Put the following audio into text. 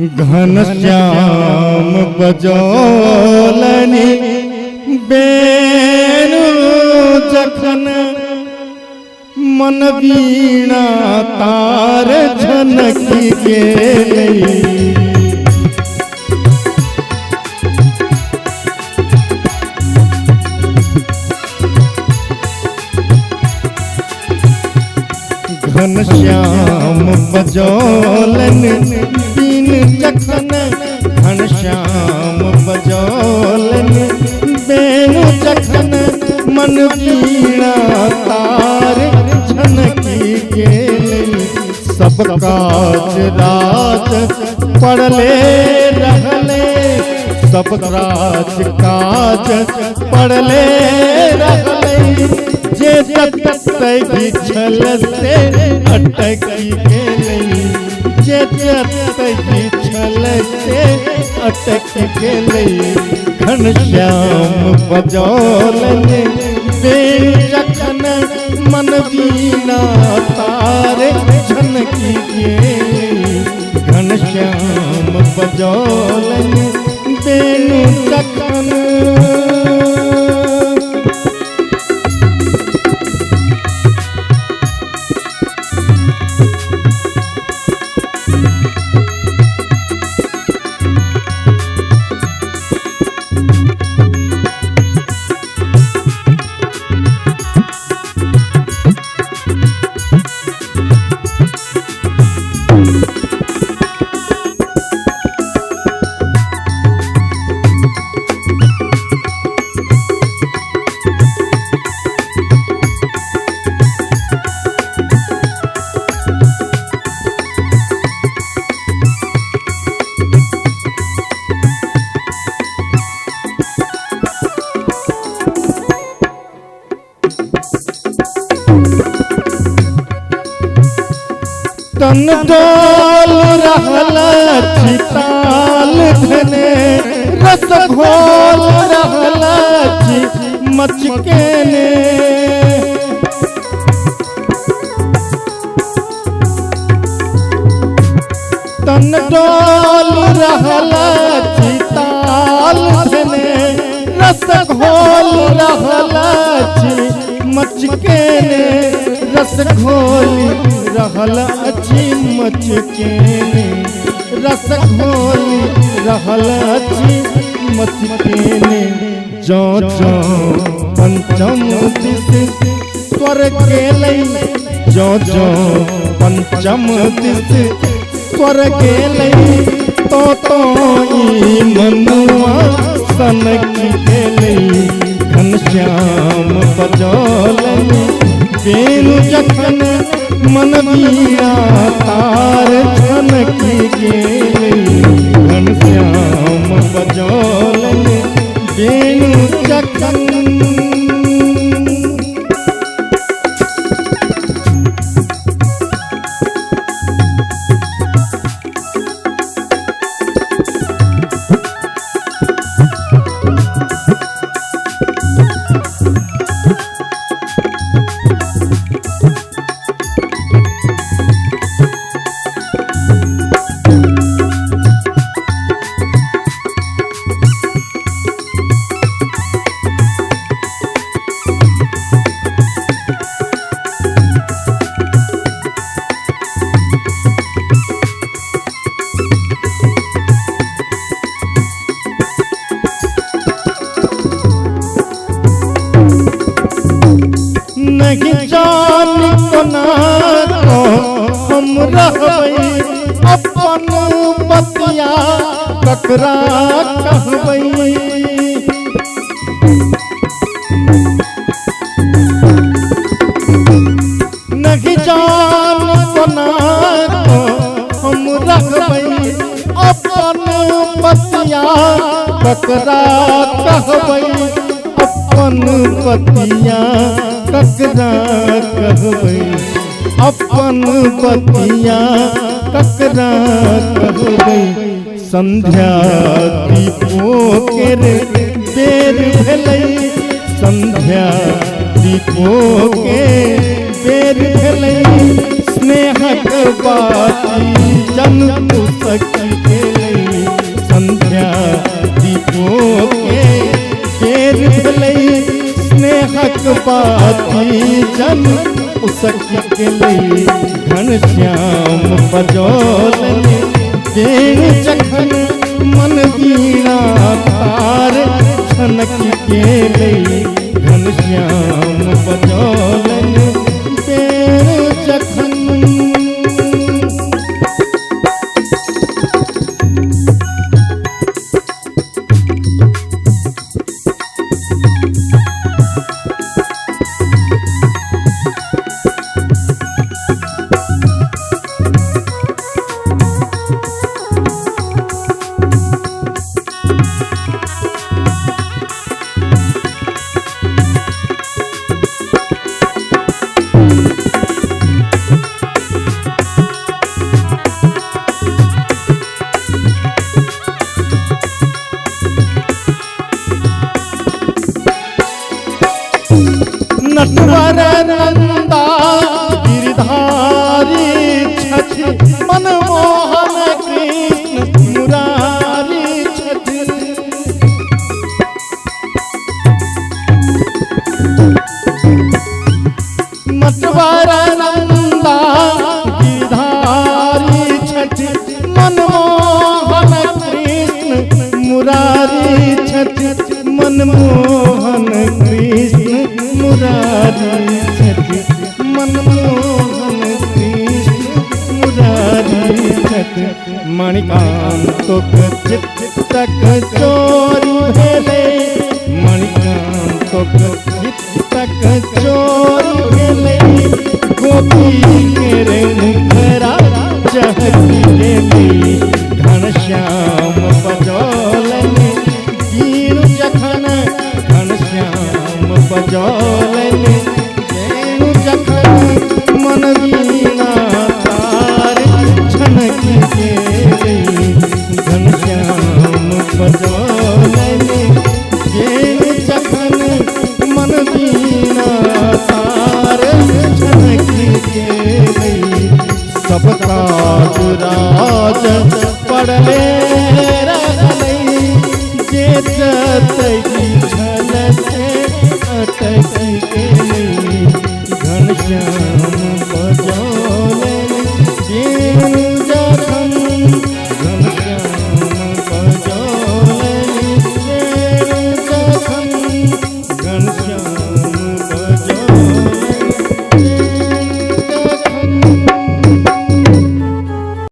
घनश्याम बजौलनि बेनु जखन मन वीणा तार झनकी गेलै। घनश्याम बजौलनि बीन जखन घनश्याम बजौलनि बेनु जखन मन वीणा तार झनकी गेलै। सब काज राज पड़ले रहले सब काज पड़ले रहले जे जतै बिछल से अटकी गेलै जे जतै बिछल से अटकी गेलै। घनश्याम बजौलनि बेन जखन मन वीणा तार झनकी गेलै। घनश्याम बजौलनि बेनु जखन। तन डोल रहल चिताल धने रस घोल रहल मचकेने। तन डोल रहल चिताल धने रस घोल रहल मचकेने। रस घोल रहल अछि मचकेने रस घोल रहल अछि मचकेने। जौ जौ पंचम दिस स्वर्ग गेलै जौ जौ पंचम दिस स्वर्ग गेलै तो ई मनुआ सनकी गेलै। घनश्याम बजौलनि बेनु जखन मन वीणा तार झनकी गेलै। घनश्याम बजौलनि बेनु जखन। नहीं जानी कोना को हम रहबै अपन बतिया ककरा कहबै। नहीं जानी कोना को हम रहबै अपन बतिया ककरा कहबै। अपन बतिया ककरा कहबै अपन बतिया ककरा कहबै। संध्या दीपो केर बेर भेलै संध्या दीपो के बेर भेलै। स्नेहक बाती जन सखी के बाती जन उसक गई घनश्याम बजौलनि बेण जखन मन वीणा तार छनक गई घनश्याम बजौलनि बेण जखन। नटवर नंदा गिरधारी छछ मनमोहन कृष्ण मुरारी छछ। नटवर नंदा गिरधारी छछ मनमोहन कृष्ण मुरारी छछ मनमोहन कृष्ण मुरारी छछ मनमोहन कृष्ण मुरारी छछ। मणिकांतक चित्तक चोरी भेले मणिकांतक चित्तक चोरी भेले गोपी के मुखरा चहकी गेली घनश्याम बजौलनि वीण जखन घनश्याम बजौलनि बेण जखन मन वीणा तार छनक गई घनश्याम बजौलनि बेण जखन मन वीणा तार छनक गई। सब काज राज पड़ले